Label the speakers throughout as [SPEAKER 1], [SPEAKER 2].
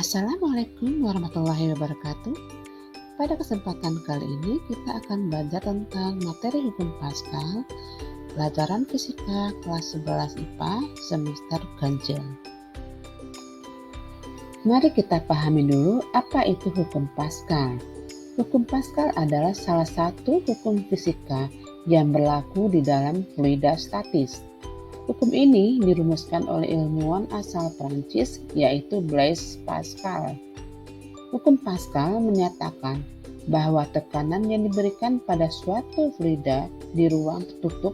[SPEAKER 1] Assalamualaikum warahmatullahi wabarakatuh. Pada kesempatan kali ini kita akan belajar tentang materi hukum Pascal, pelajaran fisika kelas 11 IPA semester ganjil. Mari kita pahami dulu apa itu hukum Pascal. Hukum Pascal adalah salah satu hukum fisika yang berlaku di dalam fluida statis. Hukum ini dirumuskan oleh ilmuwan asal Prancis yaitu Blaise Pascal. Hukum Pascal menyatakan bahwa tekanan yang diberikan pada suatu fluida di ruang tertutup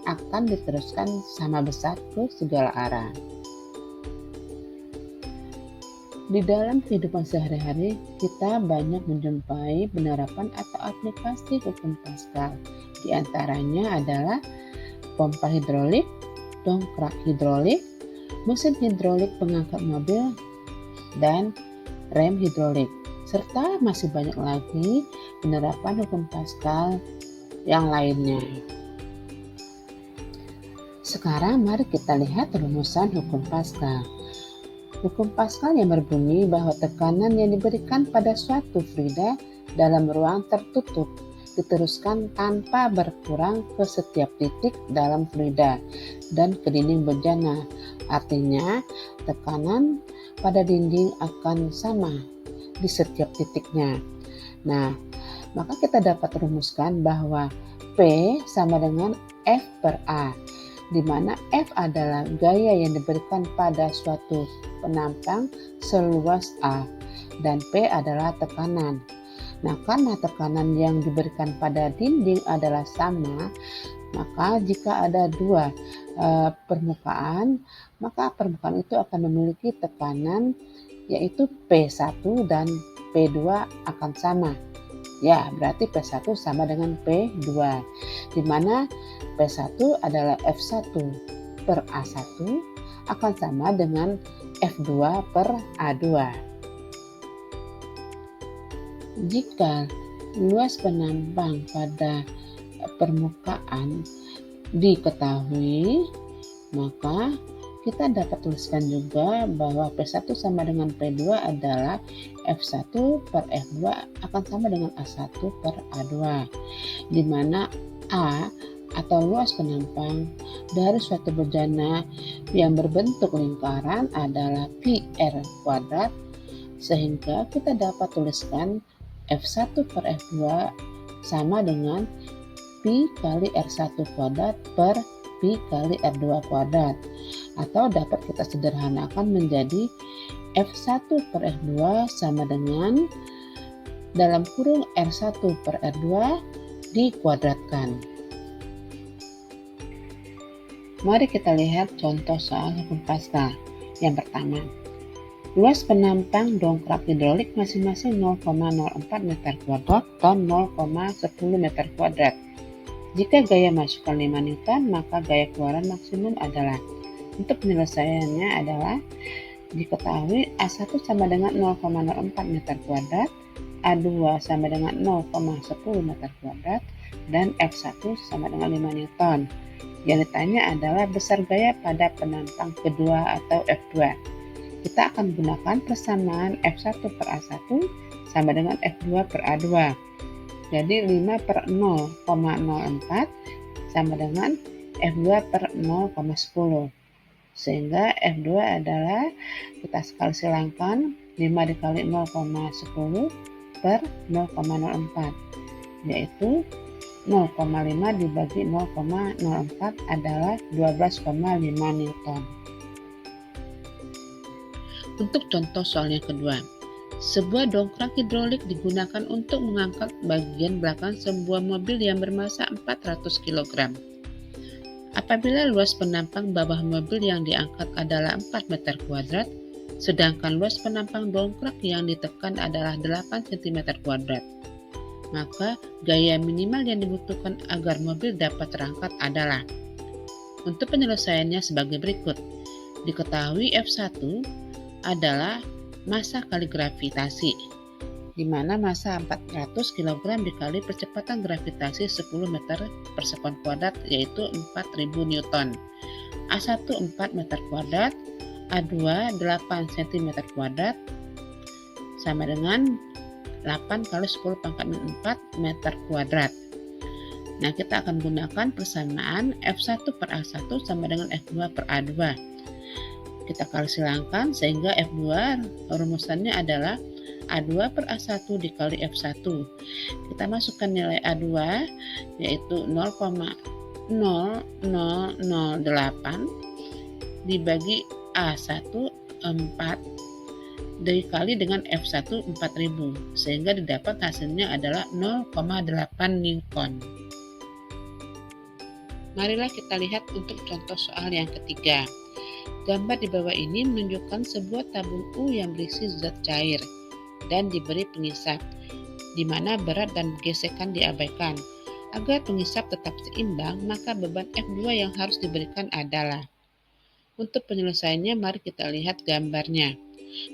[SPEAKER 1] akan diteruskan sama besar ke segala arah. Di dalam kehidupan sehari-hari, kita banyak menjumpai penerapan atau aplikasi hukum Pascal. Di antaranya adalah pompa hidrolik, dongkrak hidrolik, mesin hidrolik pengangkat mobil, dan rem hidrolik, serta masih banyak lagi penerapan hukum Pascal yang lainnya. Sekarang mari kita lihat rumusan hukum Pascal. Hukum Pascal yang berbunyi bahwa tekanan yang diberikan pada suatu fluida dalam ruang tertutup diteruskan tanpa berkurang ke setiap titik dalam fluida dan ke dinding bejana. Artinya, tekanan pada dinding akan sama di setiap titiknya. Nah, maka kita dapat rumuskan bahwa P sama dengan F per A, di mana F adalah gaya yang diberikan pada suatu penampang seluas A, dan P adalah tekanan. Nah, karena tekanan yang diberikan pada dinding adalah sama, maka jika ada dua permukaan, maka permukaan itu akan memiliki tekanan yaitu P1 dan P2 akan sama. Ya, berarti P1 sama dengan P2, di mana P1 adalah F1 per A1 akan sama dengan F2 per A2. Jika luas penampang pada permukaan diketahui, maka kita dapat tuliskan juga bahwa P1 sama dengan P2 adalah F1 per F2 akan sama dengan A1 per A2, di mana A atau luas penampang dari suatu bejana yang berbentuk lingkaran adalah pi R kuadrat, sehingga kita dapat tuliskan F1 per F2 sama dengan pi kali R1 kuadrat per pi kali R2 kuadrat, atau dapat kita sederhanakan menjadi F1 per F2 sama dengan dalam kurung R1 per R2 dikuadratkan. Mari kita lihat contoh soal hukum Pascal. Yang pertama, luas penampang dongkrak hidrolik masing-masing 0,04 meter kuadrat dan 0,10 meter kuadrat. Jika gaya masukan 5 Newton, maka gaya keluaran maksimum adalah. Untuk penyelesaiannya adalah diketahui A1 sama dengan 0,04 meter kuadrat, A2 sama dengan 0,10 meter kuadrat, dan F1 sama dengan 5 Newton. Yang ditanya adalah besar gaya pada penampang kedua atau F2. Kita akan gunakan persamaan F1 per A1 sama dengan F2 per A2. Jadi 5 per 0,04 sama dengan F2 per 0,10. Sehingga F2 adalah, kita sekali silangkan, 5 dikali 0,10 per 0,04. Yaitu 0,5 dibagi 0,04 adalah 12,5 Newton. Untuk contoh soal yang kedua, sebuah dongkrak hidrolik digunakan untuk mengangkat bagian belakang sebuah mobil yang bermasa 400 kg. Apabila luas penampang bawah mobil yang diangkat adalah 4 meter kuadrat, sedangkan luas penampang dongkrak yang ditekan adalah 8 cm kuadrat, maka gaya minimal yang dibutuhkan agar mobil dapat terangkat adalah. Untuk penyelesaiannya sebagai berikut. Diketahui F1 adalah massa kali gravitasi, di mana massa 400 kg dikali percepatan gravitasi 10 meter per sekon kuadrat, yaitu 4000 Newton. A1 4 meter kuadrat, A2 8 cm kuadrat, sama dengan 8 kali 10 pangkat min 4 meter kuadrat. Nah, kita akan gunakan persamaan F1 per A1 sama dengan F2 per A2. Kita kali silangkan sehingga F2 rumusannya adalah A2 per A1 dikali F1. Kita masukkan nilai A2 yaitu 0,0008 dibagi A1 4 dikali dengan F1 4000 sehingga didapat hasilnya adalah 0,8 Newton. Marilah kita lihat untuk contoh soal yang ketiga. Gambar di bawah ini menunjukkan sebuah tabung U yang berisi zat cair dan diberi pengisap, di mana berat dan gesekan diabaikan. Agar pengisap tetap seimbang, maka beban F2 yang harus diberikan adalah. Untuk penyelesaiannya, mari kita lihat gambarnya.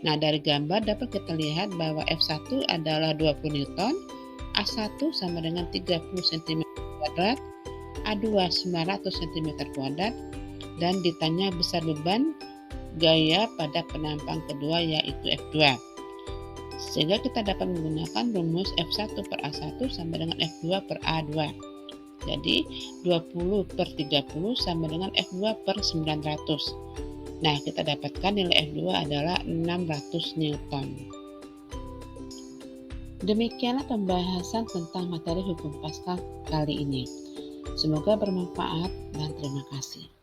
[SPEAKER 1] Nah, dari gambar dapat kita lihat bahwa F1 adalah 20 Newton, A1 sama dengan 30 cm kuadrat, A2 900 cm kuadrat, dan ditanya besar beban gaya pada penampang kedua yaitu F2. Sehingga kita dapat menggunakan rumus F1 per A1 sama dengan F2 per A2. Jadi 20 per 30 sama dengan F2 per 900. Nah, kita dapatkan nilai F2 adalah 600 Newton. Demikianlah pembahasan tentang materi hukum Pascal kali ini. Semoga bermanfaat dan terima kasih.